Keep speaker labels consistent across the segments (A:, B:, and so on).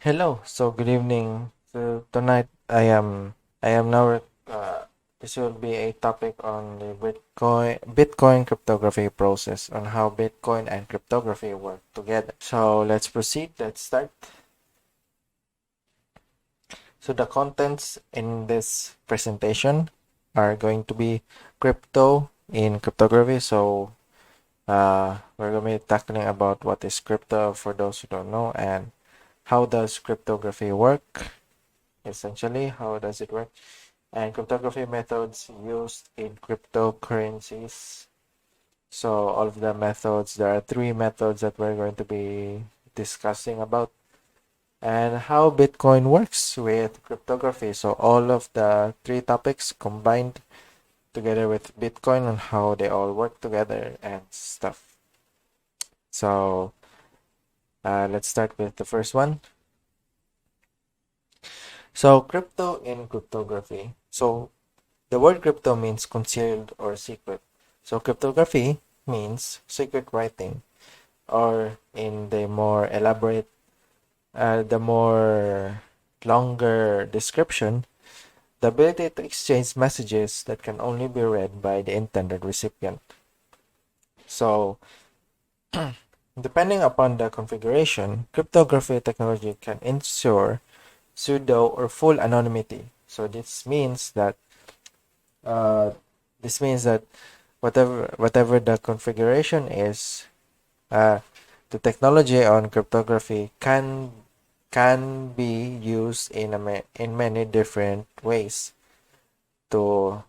A: Hello. So good evening. So tonight I am now this will be a topic on the Bitcoin cryptography process on how Bitcoin and cryptography work together. So let's proceed. Let's start. So the contents in this presentation are going to be crypto in cryptography. So we're going to be tackling about what is crypto for those who don't know, and how does cryptography work. Essentially, how does it work? And cryptography methods used in cryptocurrencies. So all of the methods, there are three methods that we're going to be discussing about, and how Bitcoin works with cryptography. So all of the three topics combined together with Bitcoin and how they all work together and stuff. So let's start with the first one. So crypto in cryptography. So the word crypto means concealed or secret. So cryptography means secret writing, or in the more elaborate, the more longer description, the ability to exchange messages that can only be read by the intended recipient. So depending upon the configuration, cryptography technology can ensure pseudo or full anonymity. So uh, this means that whatever the configuration is, uh, the technology on cryptography can be used in many different ways to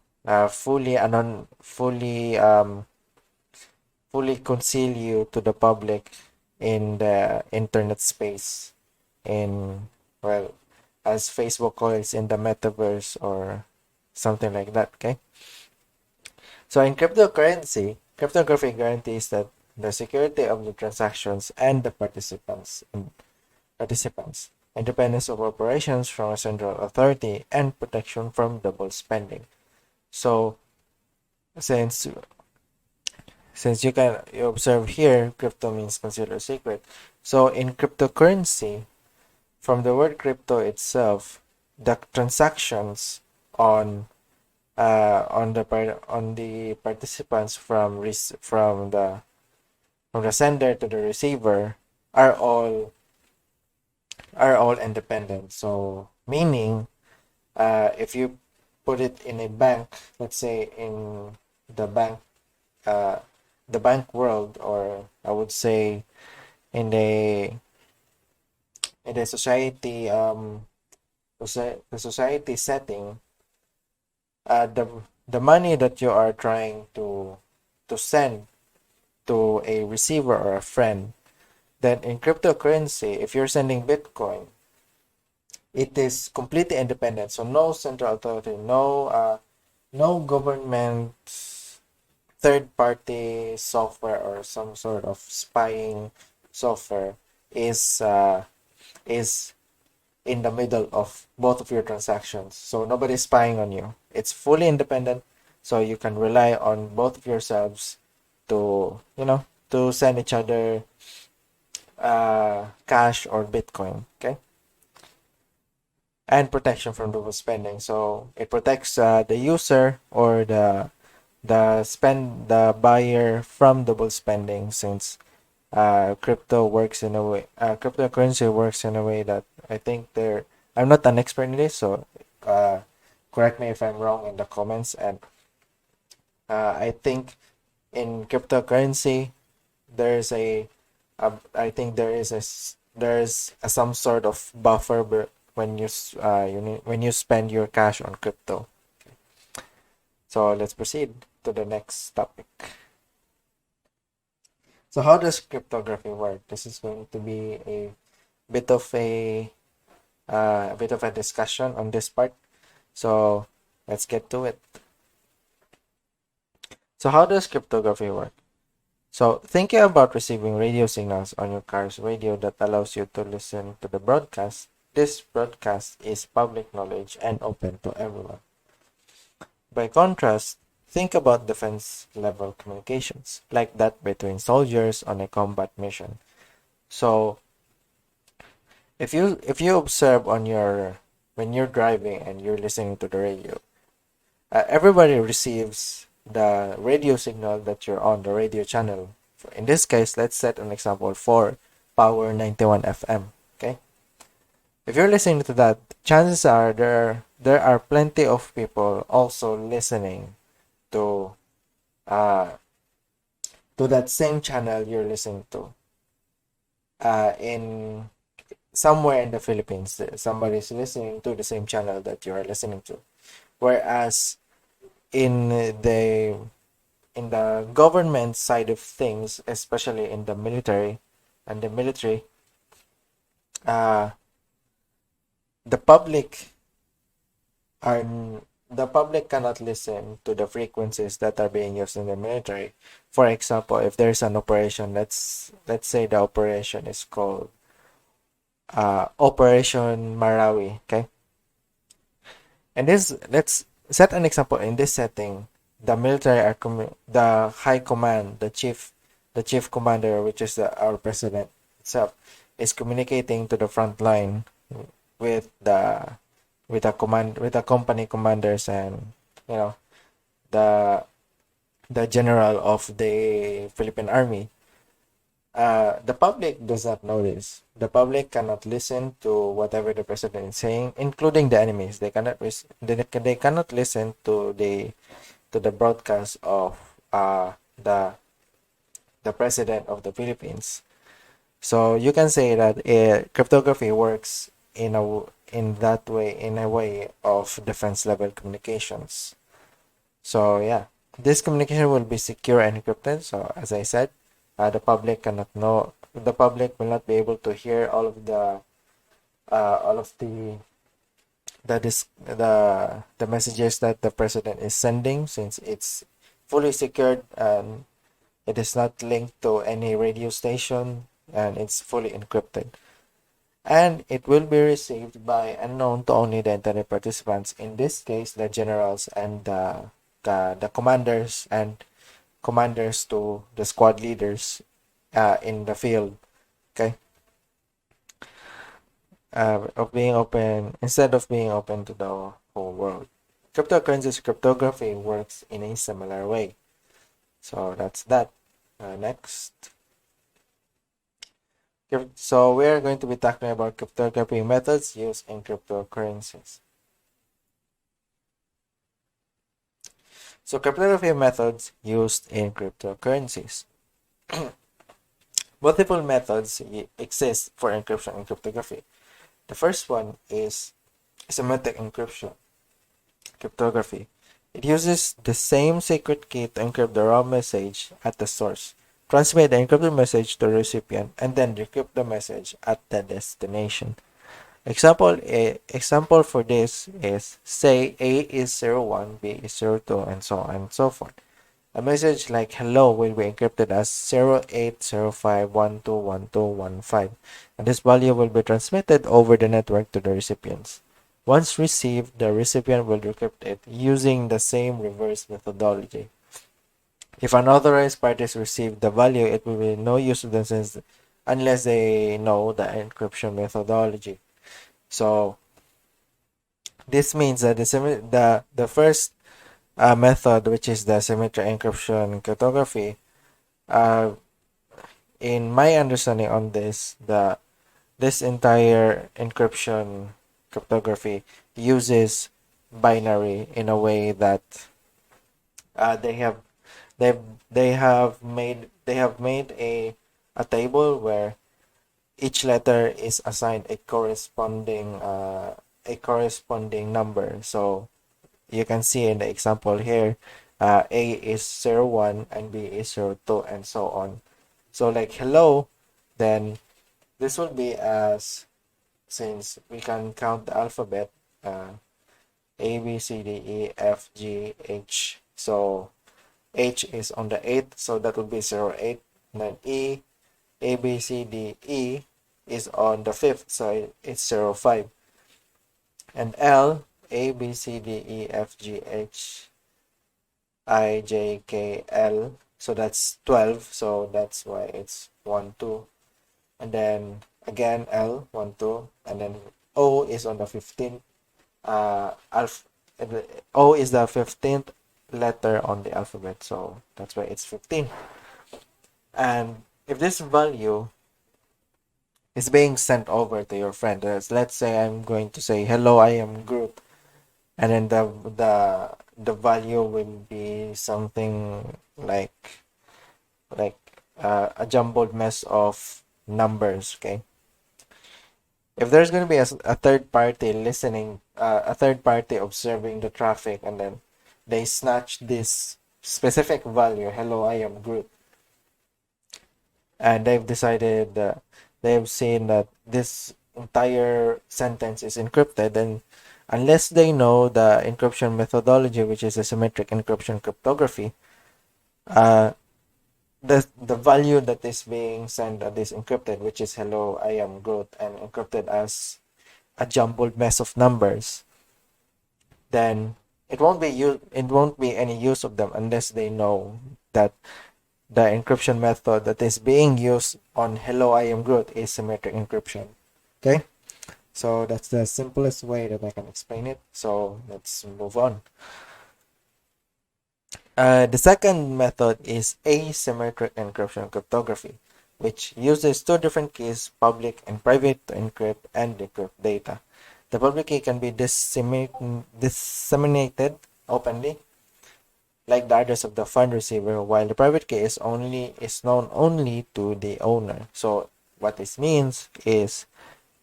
A: fully conceal you to the public in the internet space, in, well, as Facebook calls, in the metaverse or something like that. Okay. So in cryptography guarantees that the security of the transactions and the participants, independence of operations from a central authority, and protection from double spending. So since you observe here, crypto means considered secret. So in cryptocurrency, from the word crypto itself, the transactions on on the participants from the sender to the receiver are all independent. So meaning, if you put it in a bank, let's say in the bank uh, the bank world, or I would say in the society, the society setting, the money that you are trying to send to a receiver or a friend, then in cryptocurrency, if you're sending Bitcoin, it is completely independent. So no central authority, no government third party software or some sort of spying software is in the middle of both of your transactions. So nobody's spying on you. It's fully independent, so you can rely on both of yourselves to send each other cash or Bitcoin. Okay. And protection from double spending. So it protects the user, or the buyer, from double spending, since cryptocurrency works in a way that I think I'm not an expert in this, so uh, correct me if I'm wrong in the comments. And I think in cryptocurrency there's I think there's some sort of buffer when when you spend your cash on crypto. So let's proceed to the next topic. So how does cryptography work? This is going to be bit of a bit of a discussion on this part. So let's get to it. So how does cryptography work? So thinking about receiving radio signals on your car's radio that allows you to listen to the broadcast, this broadcast is public knowledge and open to everyone. By contrast, think about defense level communications, like that between soldiers on a combat mission. So if you observe on your when you're driving and you're listening to the radio, everybody receives the radio signal that you're on the radio channel. In this case, let's set an example for Power 91 FM. Okay, if you're listening to that, chances are there are plenty of people also listening to uh to that same channel you're listening to. In somewhere in the Philippines, somebody's listening to the same channel that you are listening to. Whereas in the in the government side of things, especially in the military and the military, uh, the public are the public cannot listen to the frequencies that are being used in the military. For example, if there's an operation, let's say the operation is called Operation Marawi. Okay, and this let's set an example. In this setting, the military are the high command, the chief commander, which is our president itself, is communicating to the front line with the company commanders, and you know the the general of the Philippine Army. The public does not know this. The public cannot listen to whatever the president is saying, including the enemies. They cannot listen to the broadcast of the president of the Philippines. So you can say that cryptography works in that way, in a way of defense level communications. So yeah, this communication will be secure and encrypted. So as I said, the public cannot know. The public will not be able to hear all of the messages that the president is sending, since it's fully secured and it is not linked to any radio station, and it's fully encrypted. And it will be received by unknown to only the intended participants. In this case, the generals and the commanders, and commanders to the squad leaders in the field. Okay, of being open instead of being open to the whole world. Cryptocurrencies cryptography works in a similar way. So that's that. Next. So we are going to be talking about cryptography methods used in cryptocurrencies. So cryptography methods used in cryptocurrencies. Multiple methods exist for encryption in cryptography. The first one is symmetric encryption cryptography. It uses the same secret key to encrypt the raw message at the source, transmit the encrypted message to the recipient, and then decrypt the message at the destination. Example for this is, say A is 01, B is 02, and so on and so forth. A message like hello will be encrypted as 0805121215, and this value will be transmitted over the network to the recipients. Once received, the recipient will decrypt it using the same reverse methodology. If unauthorized parties receive the value, it will be no use to them unless they know the encryption methodology. So this means that the first method, which is the symmetric encryption cryptography, in my understanding on this entire encryption cryptography uses binary in a way that they have they they have made a table where each letter is assigned a corresponding number. So you can see in the example here, A is 01 and B is 02, and so on. So like hello, then this will be as, since we can count the alphabet, A, B, C, D, E, F, G, H. So H is on the 8th, so that would be 08. And then E, A, B, C, D, E is on the 5th, so it's 05. And L, A, B, C, D, E, F, G, H, I, J, K, L. So that's 12, so that's why it's 1, 2. And then again L 1 2, and then O is on the 15th O is the 15th letter on the alphabet, so that's why it's 15. And if this value is being sent over to your friend, let's say I'm going to say hello, I am Groot, and then the value will be something like a jumbled mess of numbers. Okay, if there's going to be a third party listening, a third party observing the traffic, and then they snatch this specific value, hello, I am Groot, and they've decided, they've seen that this entire sentence is encrypted, and unless they know the encryption methodology, which is asymmetric encryption cryptography, uh, the value that is being sent that is encrypted, which is hello, I am Groot, and encrypted as a jumbled mess of numbers, then it won't be any use of them unless they know that the encryption method that is being used on hello, I am Groot is symmetric encryption. Okay, so that's the simplest way that I can explain it. So let's move on. The second method is asymmetric encryption cryptography, which uses two different keys, public and private, to encrypt and decrypt data. The public key can be disseminated openly, like the address of the fund receiver, while the private key is known only to the owner. So what this means is,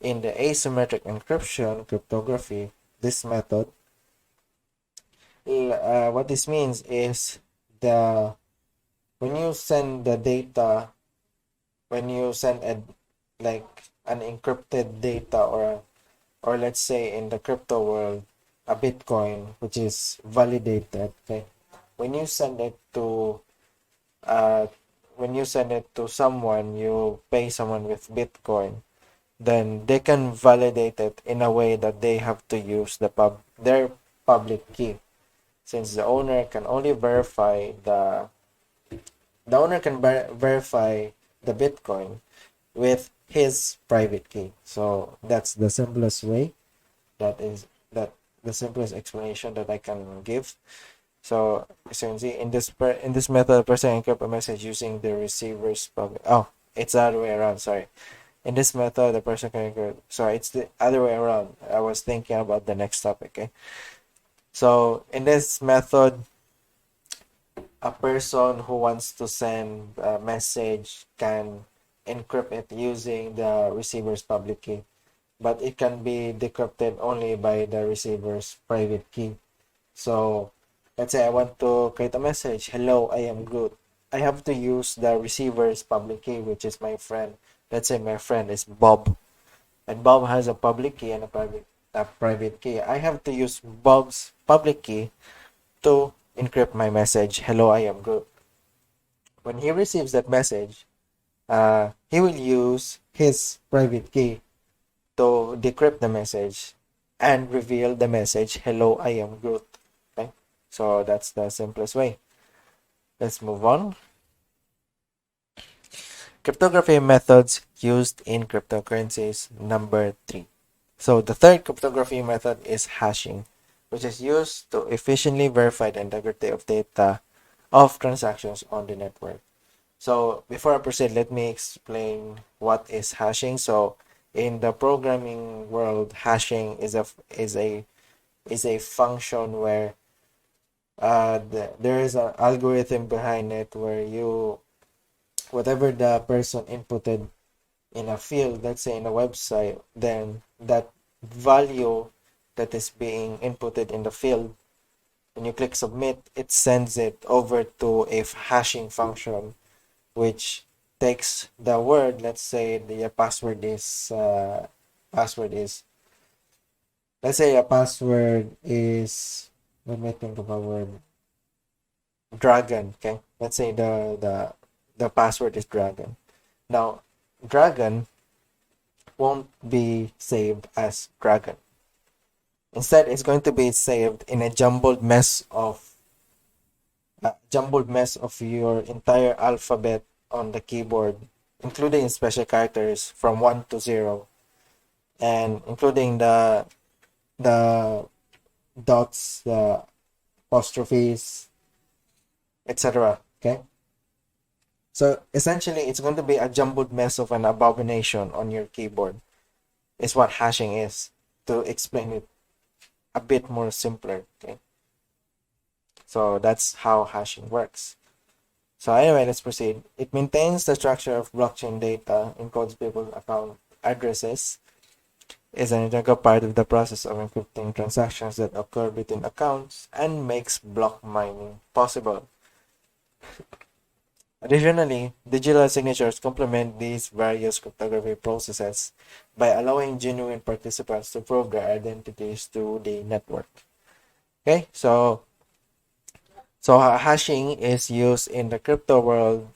A: in the asymmetric encryption cryptography, this method, what this means is, the when you send the data, when you send like an encrypted data, or let's say in the crypto world, a Bitcoin which is validated, okay, when you send it to uh someone, you pay someone with Bitcoin, then they can validate it in a way that they have to use their public key, since the owner can only verify verify the Bitcoin with his private key. So that's the simplest way. That the simplest explanation that I can give. So as you can see, in this method, a person encrypt a message using the receiver's public. Oh, it's the other way around. Sorry. In this method, the person can encrypt. Sorry, it's the other way around. I was thinking about the next topic. Okay. So in this method, a person who wants to send a message can encrypt it using the receiver's public key, but it can be decrypted only by the receiver's private key. So let's say I want to create a message, hello, I am Groot. I have to use the receiver's public key, which is my friend. Let's say my friend is Bob, and Bob has a public key and a private key. I have to use Bob's public key to encrypt my message, hello, I am Groot. When he receives that message, he will use his private key to decrypt the message and reveal the message, hello, I am Groot. Okay, so that's the simplest way. Let's move on. Cryptography methods used in cryptocurrencies, number 3. So the third cryptography method is hashing, which is used to efficiently verify the integrity of data of transactions on the network. So before I proceed, let me explain what is hashing. So in the programming world, hashing is a function where there is an algorithm behind it, where whatever the person inputted in a field, let's say in a website, then that value that is being inputted in the field, when you click submit, it sends it over to a hashing function, which takes the word. Let's say the password is let's say a password is, let me think of a word, dragon. Okay, let's say the password is dragon. Now dragon won't be saved as dragon. Instead, it's going to be saved in a jumbled mess of your entire alphabet on the keyboard, including special characters from 1 to 0, and including the dots, the apostrophes, etc. Okay, so essentially it's going to be a jumbled mess of an abomination on your keyboard, is what hashing is, to explain it a bit more simpler. Okay, so that's how hashing works. So anyway, let's proceed. It maintains the structure of blockchain data, encodes people's account addresses, is an integral part of the process of encrypting transactions that occur between accounts, and makes block mining possible. Additionally, digital signatures complement these various cryptography processes by allowing genuine participants to prove their identities to the network. Okay, so hashing is used in the crypto world,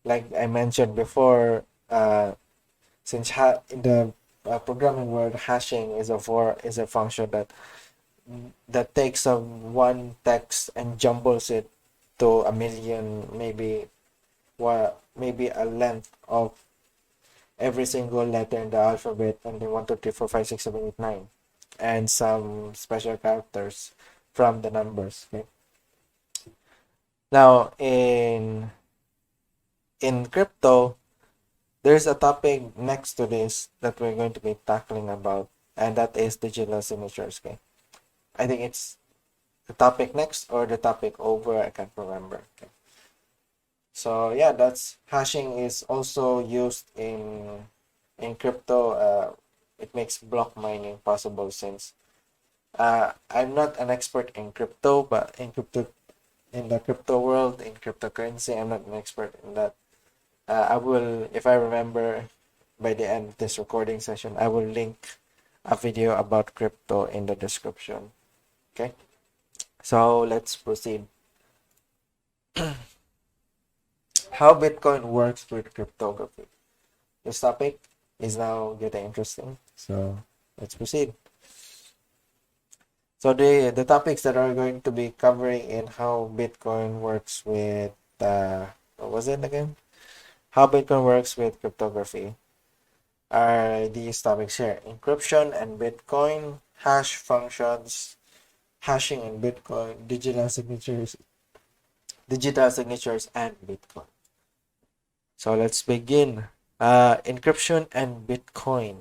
A: like I mentioned before. Since in the programming world, hashing is a function that takes one text and jumbles it to a million, maybe a length of every single letter in the alphabet, and then 1, 2, 3, 4, 5, 6, 7, 8, 9, and some special characters from the numbers. Okay. Now in crypto, there's a topic next to this that we're going to be tackling about, and that is digital signatures. Okay, I think it's the topic next or the topic over. I can't remember. Okay. So yeah, that's hashing is also used in crypto. It makes block mining possible, since I'm not an expert in crypto, but in the crypto world, in cryptocurrency, I'm not an expert in that. I will, if I remember, by the end of this recording session, I will link a video about crypto in the description. Okay, so let's proceed. How Bitcoin works with cryptography. This topic is now getting interesting. So let's proceed. So the topics that are going to be covering in how Bitcoin works with what was it again? How Bitcoin works with cryptography are these topics here: encryption and Bitcoin, hash functions, hashing and Bitcoin, digital signatures, and Bitcoin. So let's begin. Encryption and Bitcoin.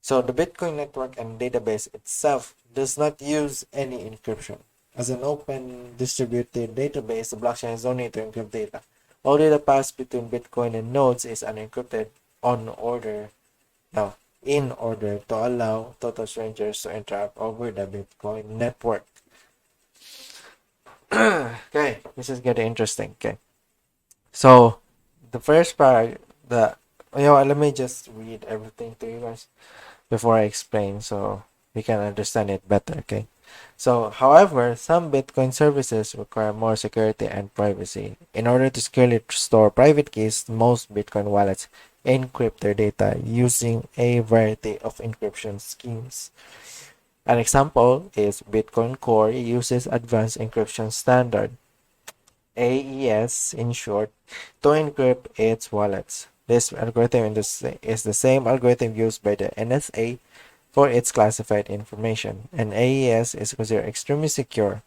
A: So the Bitcoin network and database itself does not use any encryption. As an open distributed database, the blockchain has no need to encrypt data. All data passed between Bitcoin and nodes is unencrypted on order now in order to allow total strangers to interact over the Bitcoin network. Okay, this is getting interesting. Okay, so the first part, let me just read everything to you guys before I explain, so we can understand it better. Okay, so however, some Bitcoin services require more security and privacy. In order to securely store private keys, most Bitcoin wallets encrypt their data using a variety of encryption schemes. An example is Bitcoin Core uses advanced encryption standard, AES in short, to encrypt its wallets. This algorithm is the same algorithm used by the NSA for its classified information, and AES is considered extremely secure.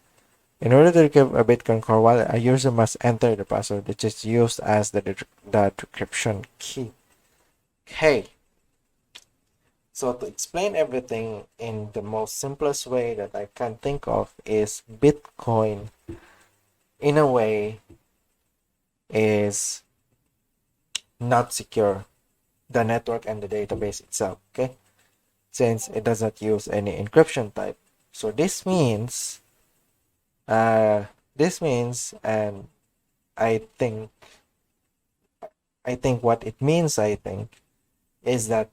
A: In order to decrypt a Bitcoin Core wallet, a user must enter the password, which is used as the decryption key. Okay, so to explain everything in the most simplest way that I can think of is Bitcoin, in a way, is not secure, the network and the database itself, okay? Since it does not use any encryption type. So and I think what it means, is that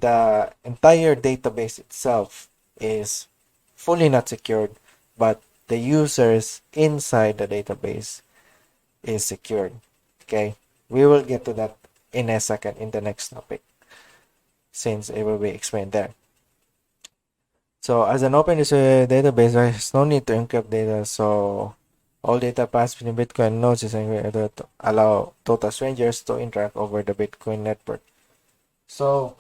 A: the entire database itself is fully not secured, but the users inside the database is secured. Okay, we will get to that in a second in the next topic, since it will be explained there. So as an open database, there is no need to encrypt data, so All data passed between Bitcoin nodes is encrypted to allow total strangers to interact over the Bitcoin network. So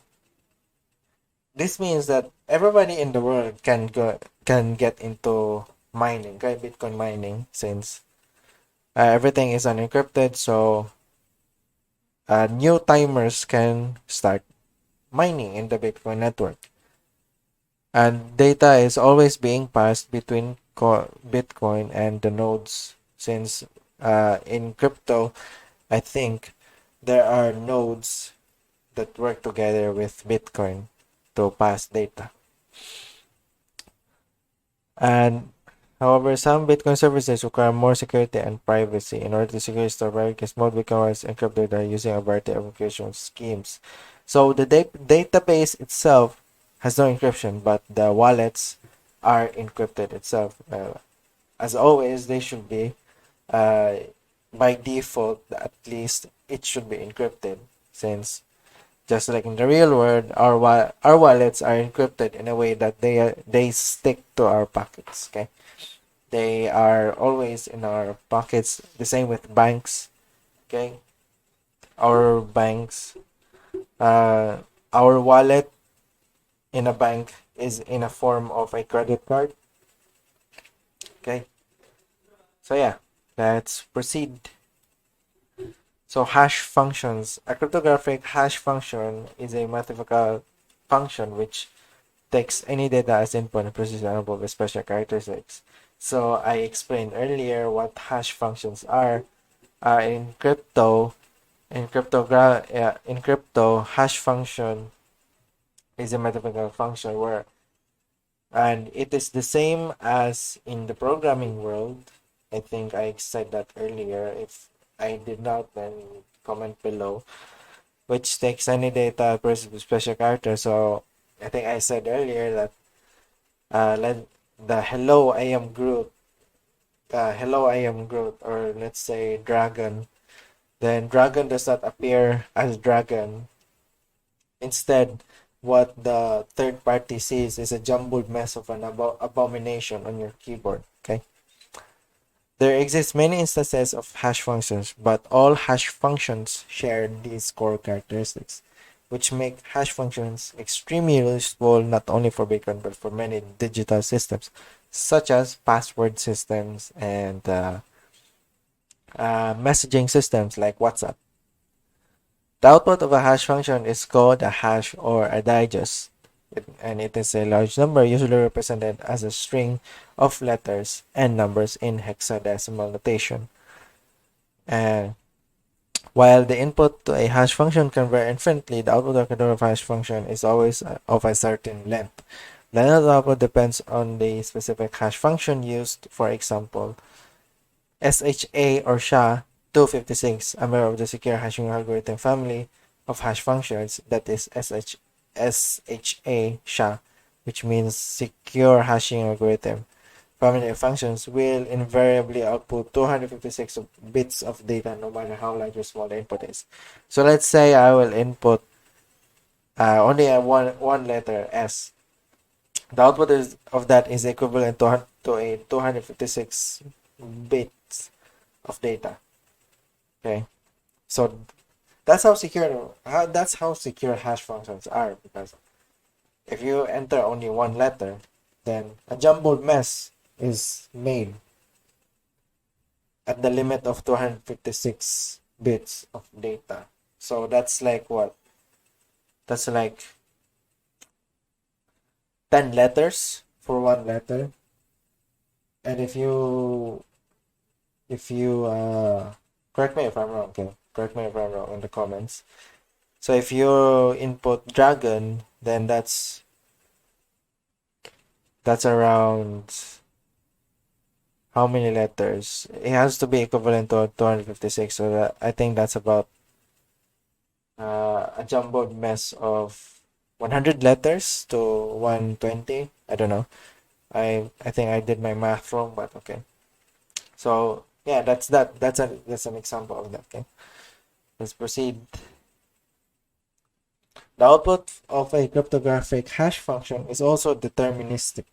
A: this means that everybody in the world can get into mining, okay, Bitcoin mining, since everything is unencrypted. So new timers can start mining in the Bitcoin network, and data is always being passed between Bitcoin and the nodes. Since in crypto, I think there are nodes that work together with Bitcoin to pass data. And however, some Bitcoin services require more security and privacy. In order to secure store private mode, requires encrypted data using a variety of encryption schemes. So the database itself has no encryption, but the wallets are encrypted itself. As always, they should be. Uh, by default, at least it should be encrypted, since just like in the real world, our wallets are encrypted in a way that they stick to our pockets. Okay, they are always in our pockets. The same with banks. Okay, our banks, uh, our wallet in a bank is in a form of a credit card. Okay, so yeah, let's proceed. So hash functions. A cryptographic hash function is a mathematical function which takes any data as input and processes it with special characteristics. So I explained earlier what hash functions are. In crypto, in crypto, hash function is a mathematical function where, and it is the same as in the programming world. I think I said that earlier. If I did not, then comment below. Which takes any data processes with special character. So I think I said earlier that let the hello I am Groot, hello I am Groot, or let's say dragon, then dragon does not appear as dragon. Instead, what the third party sees is a jumbled mess of an abomination on your keyboard. Okay. There exist many instances of hash functions, but all hash functions share these core characteristics, which make hash functions extremely useful not only for Bitcoin but for many digital systems, such as password systems and messaging systems like WhatsApp. The output of a hash function is called a hash or a digest, and it is a large number usually represented as a string of letters and numbers in hexadecimal notation. And while the input to a hash function can vary infinitely, the output of a hash function is always of a certain length. The length of the output depends on the specific hash function used. For example, SHA or SHA-256, a member of the secure hashing algorithm family of hash functions, that is SHA, which means secure hashing algorithm family of functions, will invariably output 256 bits of data no matter how large or small the input is. So let's say I will input only a one letter S. The output of that is equivalent to a 256 bits of data. Okay, so that's how secure hash functions are, because if you enter only one letter, then a jumbled mess is made at the limit of 256 bits of data. So that's like what? That's like 10 letters for one letter. And if you correct me if I'm wrong, okay? Correct me if I'm wrong in the comments. So if you input dragon, then that's around how many letters? It has to be equivalent to 256. So I think that's about a jumbled mess of 100 letters to 120. I don't know. I think I did my math wrong, but okay. So yeah, that's an example of that. Okay, let's proceed. The output of a cryptographic hash function is also deterministic,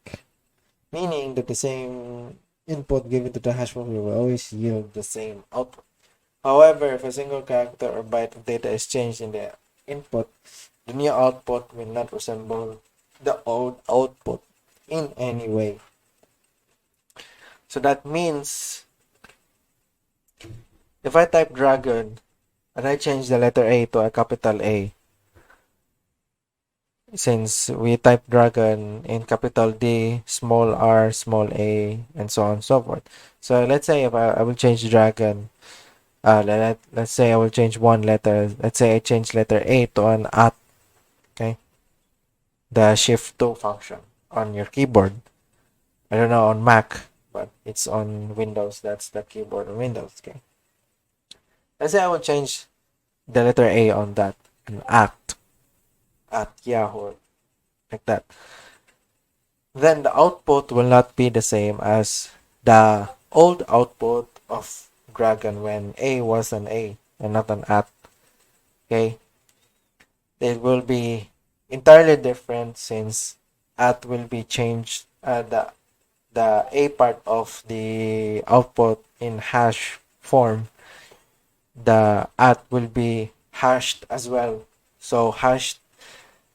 A: meaning that the same input given to the hash function will always yield the same output. However, if a single character or byte of data is changed in the input, the new output will not resemble the old output in any way. So that means if I type dragon and I change the letter A to a capital A, since we type dragon in capital D, small r, small a, and so on and so forth. So let's say if I will change dragon, let's say I will change one letter. Let's say I change letter A to an at, okay? The shift 2 function on your keyboard. I don't know on Mac, but it's on Windows. That's the keyboard on Windows, okay? Let's say I will change the letter A on that, an at Yahoo, like that. Then the output will not be the same as the old output of Dragon when A was an A and not an at. Okay? It will be entirely different since at will be changed, the A part of the output in hash form, the at will be hashed as well. So hashed,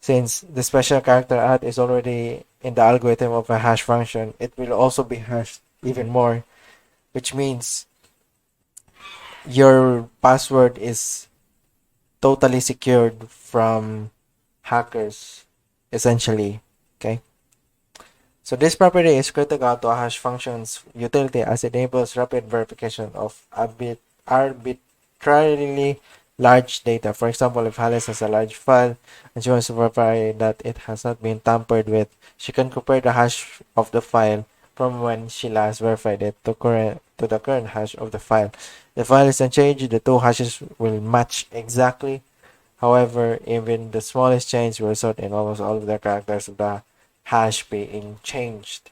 A: since the special character at is already in the algorithm of a hash function, it will also be hashed even more, which means your password is totally secured from hackers, essentially. Okay. So this property is critical to a hash function's utility as it enables rapid verification of arbitrarily large data. For example, if Alice has a large file and she wants to verify that it has not been tampered with, she can compare the hash of the file from when she last verified it to the current hash of the file. If the file is unchanged, the two hashes will match exactly. However, even the smallest change will result in almost all of the characters of the hash being changed.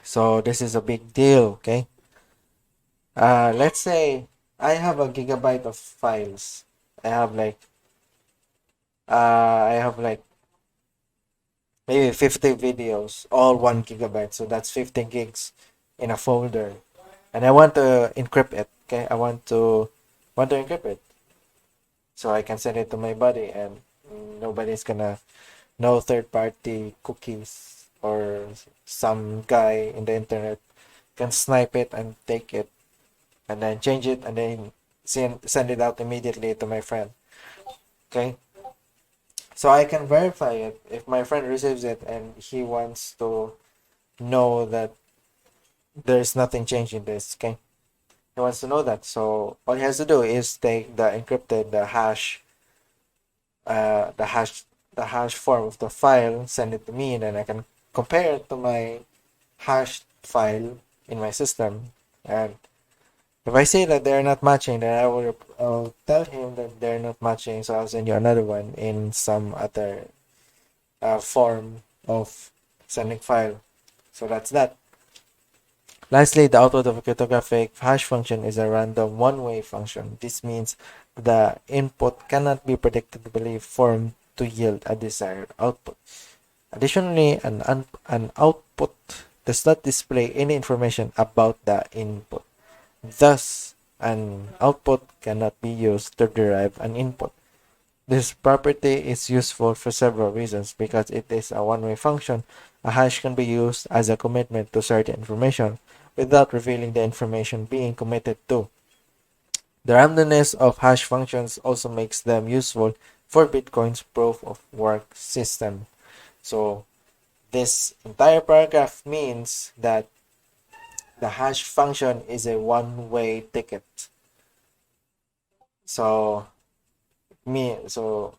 A: So this is a big deal, okay? Let's say I have a gigabyte of files. I have like I have like maybe 50 videos, all 1 gigabyte. So that's 50 gigs in a folder. And I want to encrypt it, okay? I want to encrypt it so I can send it to my buddy and nobody's gonna know third party cookies or some guy in the internet can snipe it and take it and then change it and then send it out immediately to my friend. Okay? So I can verify it if my friend receives it and he wants to know that there's nothing changed in this. Okay? He wants to know that. So all he has to do is take the encrypted uh, the hash the hash form of the file, send it to me, and then I can compare it to my hashed file in my system. And if I say that they're not matching, then I'll tell him that they're not matching, so I'll send you another one in some other form of sending file. So that's that. Lastly, the output of a cryptographic hash function is a random one-way function. This means the input cannot be predictably formed to yield a desired output. Additionally, an output does not display any information about the input. Thus, an output cannot be used to derive an input. This property is useful for several reasons. Because it is a one-way function, a hash can be used as a commitment to certain information without revealing the information being committed to. The randomness of hash functions also makes them useful for Bitcoin's proof of work system. So this entire paragraph means that the hash function is a one-way ticket. So so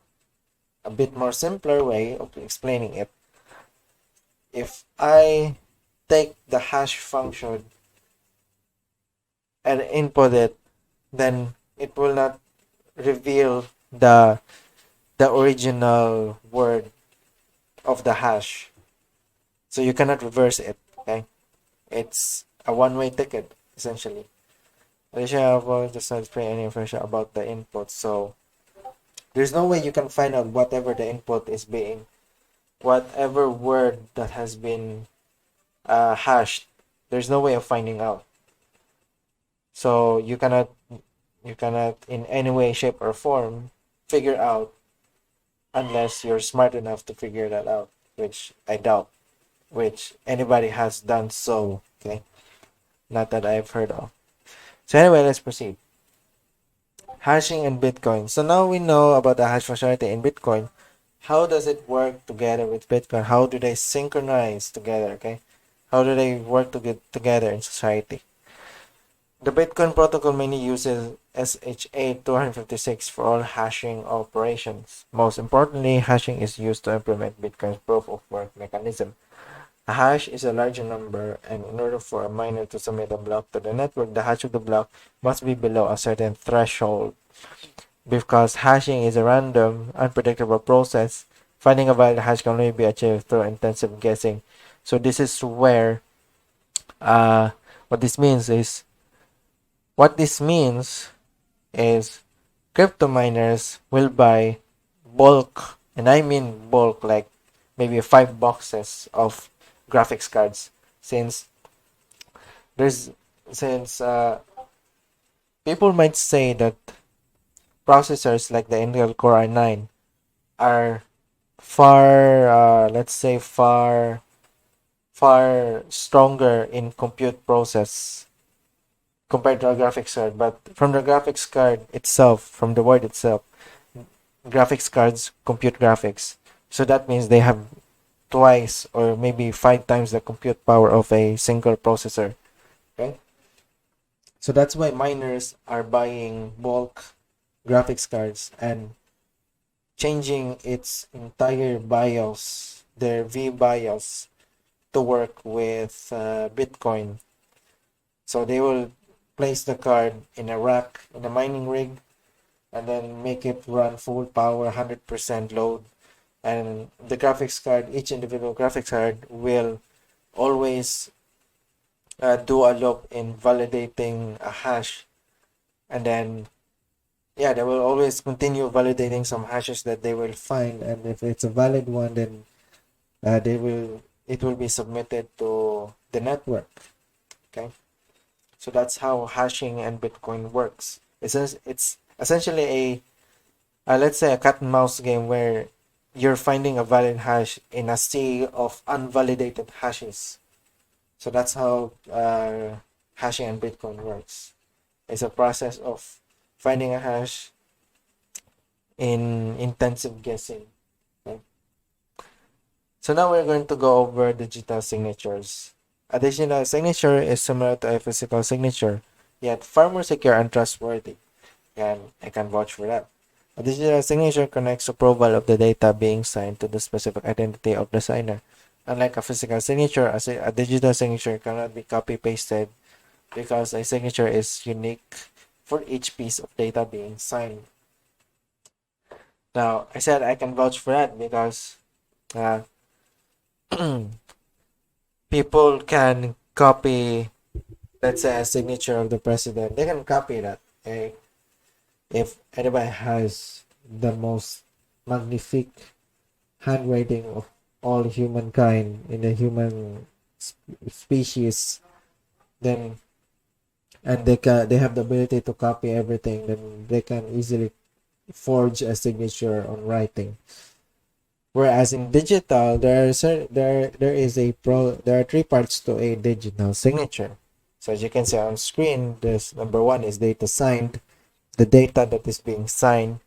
A: a bit more simpler way of explaining it. If I take the hash function and input it, then it will not reveal the original word of the hash. So you cannot reverse it, okay? It's a one-way ticket, essentially. Alicia does not display any information about the input, so there's no way you can find out whatever the input is being, whatever word that has been hashed there's no way of finding out. So you cannot in any way, shape, or form figure out unless you're smart enough to figure that out, which I doubt, which anybody has done so, okay? Not that I've heard of. So anyway, let's proceed. Hashing and Bitcoin. So now we know about the hash functionality in Bitcoin. How does it work together with Bitcoin? How do they synchronize together, okay? How do they work to get together in society? The Bitcoin protocol mainly uses SHA-256 for all hashing operations. Most importantly, hashing is used to implement Bitcoin's proof of work mechanism. A hash is a larger number, and in order for a miner to submit a block to the network, the hash of the block must be below a certain threshold. Because hashing is a random, unpredictable process, finding a valid hash can only be achieved through intensive guessing. So this is where what this means is crypto miners will buy bulk, and I mean bulk, like maybe 5 boxes of graphics cards, since there's since people might say that processors like the Intel Core i9 are far let's say far stronger in compute process compared to a graphics card. But from the graphics card itself, from the word itself, graphics cards compute graphics. So that means they have twice or maybe 5 times the compute power of a single processor. Okay? So that's why miners are buying bulk graphics cards and changing its entire BIOS, their VBIOS, to work with Bitcoin. So they will place the card in a rack, in a mining rig, and then make it run full power, 100% load. And the graphics card, each individual graphics card will always do a loop in validating a hash. And then, yeah, they will always continue validating some hashes that they will find. And if it's a valid one, then it will be submitted to the network. Okay. So that's how hashing and Bitcoin works. It's essentially let's say a cat and mouse game where you're finding a valid hash in a sea of unvalidated hashes. So that's how hashing and Bitcoin works. It's a process of finding a hash in intensive guessing. Okay? So now we're going to go over digital signatures. A digital signature is similar to a physical signature, yet far more secure and trustworthy. And I can vouch for that. A digital signature connects approval of the data being signed to the specific identity of the signer. Unlike a physical signature, a digital signature cannot be copy-pasted because a signature is unique for each piece of data being signed. Now, I said I can vouch for that because people can copy, let's say, a signature of the president. They can copy that. Okay? If anybody has the most magnifique handwriting of all humankind in the human species, then and they have the ability to copy everything, then they can easily forge a signature on writing. Whereas in digital, there are 3 parts to a digital signature. So as you can see on screen, this number 1 is data signed, the data that is being signed,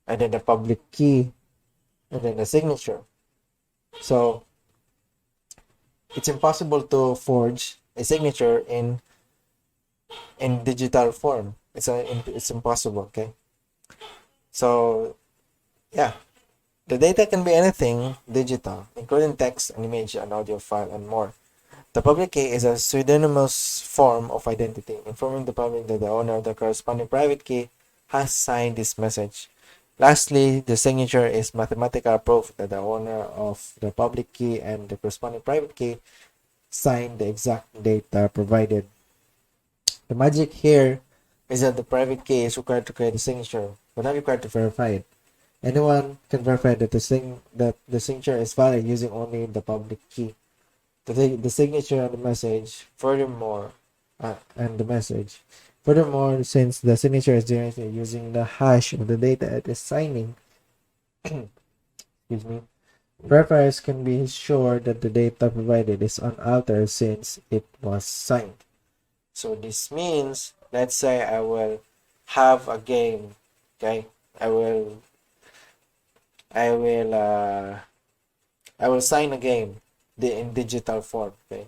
A: and then the public key, and then the signature. So it's impossible to forge a signature in digital form. It's impossible. Okay. So yeah, the data can be anything digital, including text, an image, an audio file, and more. The public key is a pseudonymous form of identity, informing the public that the owner of the corresponding private key has signed this message. Lastly, the signature is mathematical proof that the owner of the public key and the corresponding private key signed the exact data provided. The magic here is that the private key is required to create a signature, but not required to verify it. Anyone can verify that the signature is valid using only the public key. the signature and the message. Furthermore, and the message. Furthermore, since the signature is generated using the hash of the data it is signing, excuse me, verifiers can be sure that the data provided is unaltered since it was signed. So this means, let's say I will have a game, okay? I will, I will, uh, I will sign a game, in digital form, okay?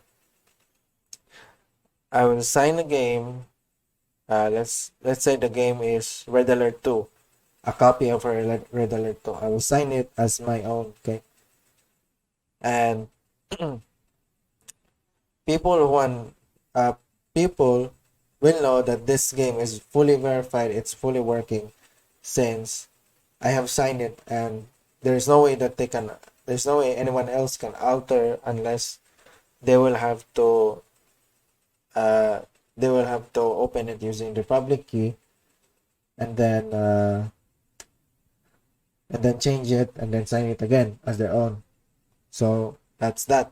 A: I will sign a game. Let's say the game is Red Alert 2, a copy of Red Alert 2. I will sign it as my own, okay? And people want uh people will know that this game is fully verified, it's fully working, since I have signed it, and there's no way that there's no way anyone else can alter unless they will have to uh they will have to open it using the public key, and then change it and then sign it again as their own. So that's that.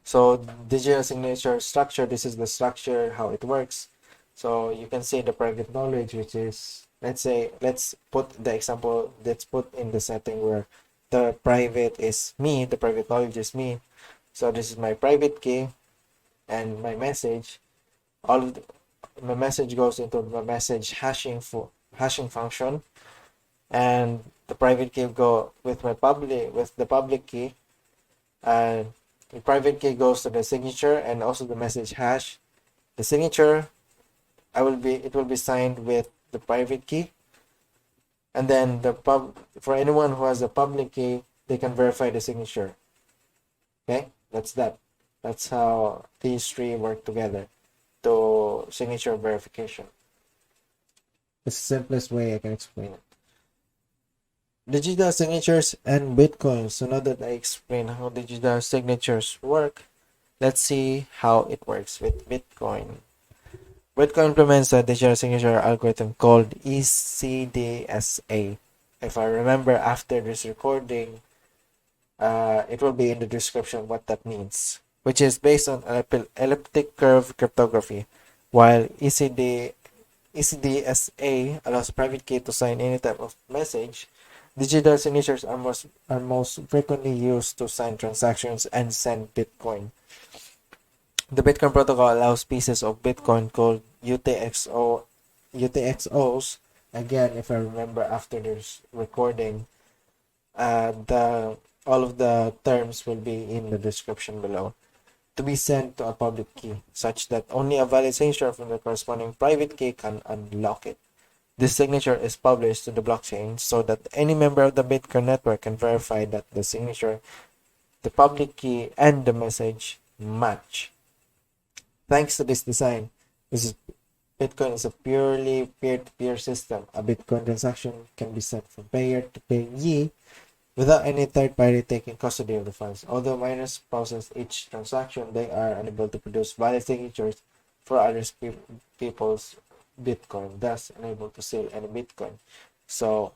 A: So digital signature structure, this is the structure, how it works. So you can see the private knowledge, which is, let's put the example, let's put in the setting where the private is me, the private knowledge is me. So this is my private key and my message. All of my message goes into the message hashing function, and the private key go with the public key, and the private key goes to the signature and also the message hash. The signature, it will be signed with the private key, and then for anyone who has a public key, they can verify the signature. Okay, that's that. That's how these three work together to signature verification. It's the simplest way I can explain it. Digital signatures and Bitcoin. So now that I explained how digital signatures work, let's see how it works with Bitcoin. Bitcoin implements a digital signature algorithm called ECDSA. If I remember after this recording, it will be in the description what that means, which is based on elliptic curve cryptography, while ECDSA allows private key to sign any type of message. Digital signatures are most frequently used to sign transactions and send Bitcoin. The Bitcoin protocol allows pieces of Bitcoin called UTXOs. Again, if I remember after this recording, the all of the terms will be in the description below, to be sent to a public key, such that only a valid signature from the corresponding private key can unlock it. This signature is published to the blockchain so that any member of the Bitcoin network can verify that the signature, the public key, and the message match. Thanks to this design, Bitcoin is a purely peer-to-peer system. A Bitcoin transaction can be sent from payer to payee without any third party taking custody of the funds. Although miners process each transaction, they are unable to produce valid signatures for other people's Bitcoin, thus unable to sell any Bitcoin. So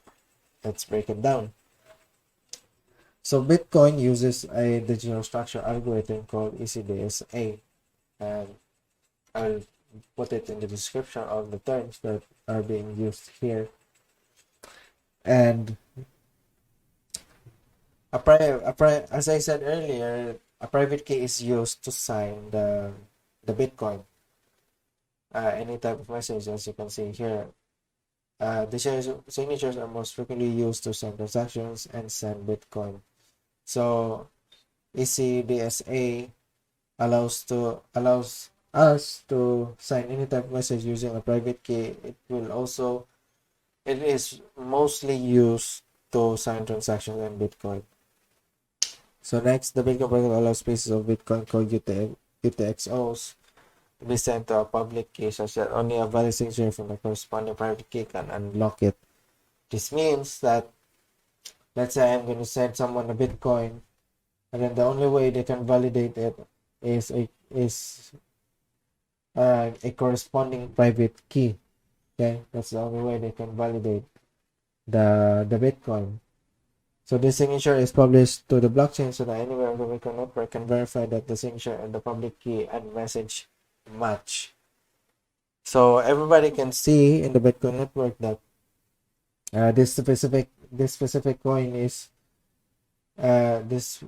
A: let's break it down. So Bitcoin uses a digital structure algorithm called ECDSA, and I'll put it in the description of the terms that are being used here. And as I said earlier, a private key is used to sign the Bitcoin. Any type of message, as you can see here. The signatures are most frequently used to send transactions and send Bitcoin. So ECDSA allows us to sign any type of message using a private key. It is mostly used to sign transactions and Bitcoin. So next, the Bitcoin protocol allows pieces of Bitcoin called UTXOs to be sent to a public key such that only a valid signature from the corresponding private key can unlock it. This means that, let's say I'm going to send someone a Bitcoin, and then the only way they can validate it is a corresponding private key. Okay, that's the only way they can validate the Bitcoin. So the signature is published to the blockchain so that anywhere on the Bitcoin network can verify that the signature and the public key and message match. So everybody can see in the Bitcoin network that this specific coin is this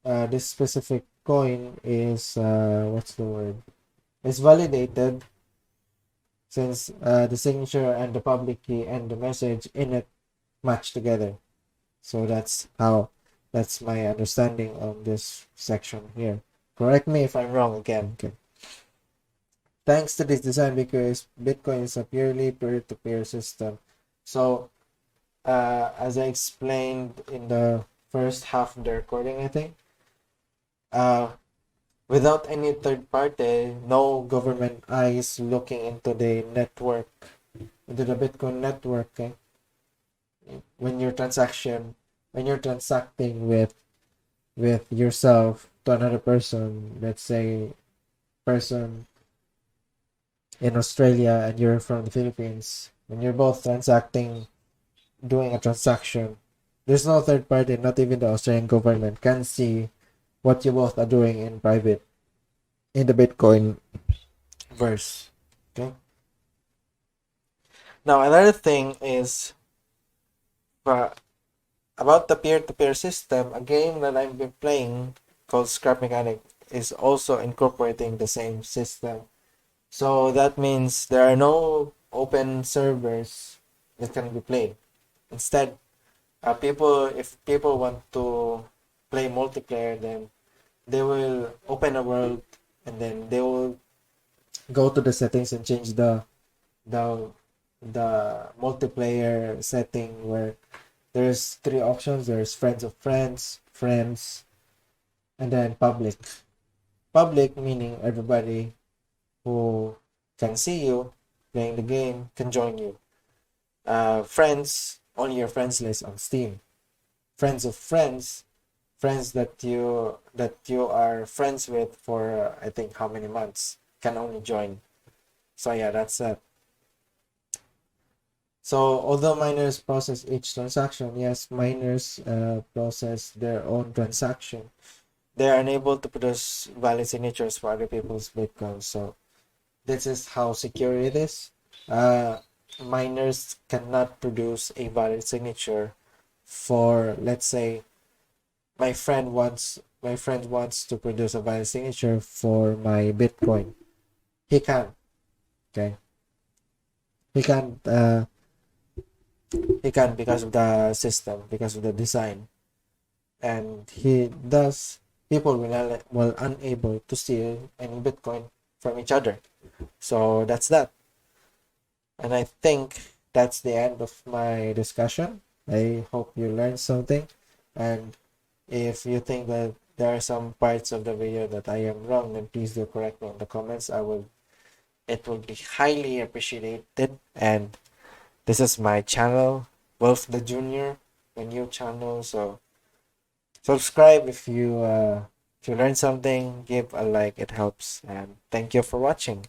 A: this specific coin is what's the word? It's validated since the signature and the public key and the message in it match together. So that's my understanding of this section here. Correct me if I'm wrong again. Okay. Thanks to this design, because Bitcoin is a purely peer-to-peer system. So as I explained in the first half of the recording, I think, without any third party, no government eyes looking into the network, into the Bitcoin network. Okay? When you're transacting with yourself to another person, let's say person in Australia and you're from the Philippines, when you're both doing a transaction, there's no third party, not even the Australian government can see what you both are doing in private in the Bitcoin verse. Okay. Now another thing is about the peer-to-peer system. A game that I've been playing called Scrap Mechanic is also incorporating the same system. So that means there are no open servers that can be played. Instead, if people want to play multiplayer, then they will open a world and then they will go to the settings and change the the multiplayer setting where there's three options. There's friends of friends, friends, and then public. Public meaning everybody who can see you playing the game can join you. Friends, only your friends list on Steam. Friends of friends, friends that you are friends with for I think how many months can only join. So yeah, that's it. So although miners process each transaction, yes, miners process their own transaction. They are unable to produce valid signatures for other people's Bitcoin. So this is how secure it is. Miners cannot produce a valid signature for, let's say, my friend wants to produce a valid signature for my Bitcoin. He can. Okay. He can. He can because of the system, because of the design, and people will unable to steal any Bitcoin from each other. So that's that. And I think that's the end of my discussion. I hope you learned something. And if you think that there are some parts of the video that I am wrong, then please do correct me in the comments. It will be highly appreciated. And this is my channel, Wolf the Junior, a new channel. So subscribe if you learn something, give a like, it helps. And thank you for watching.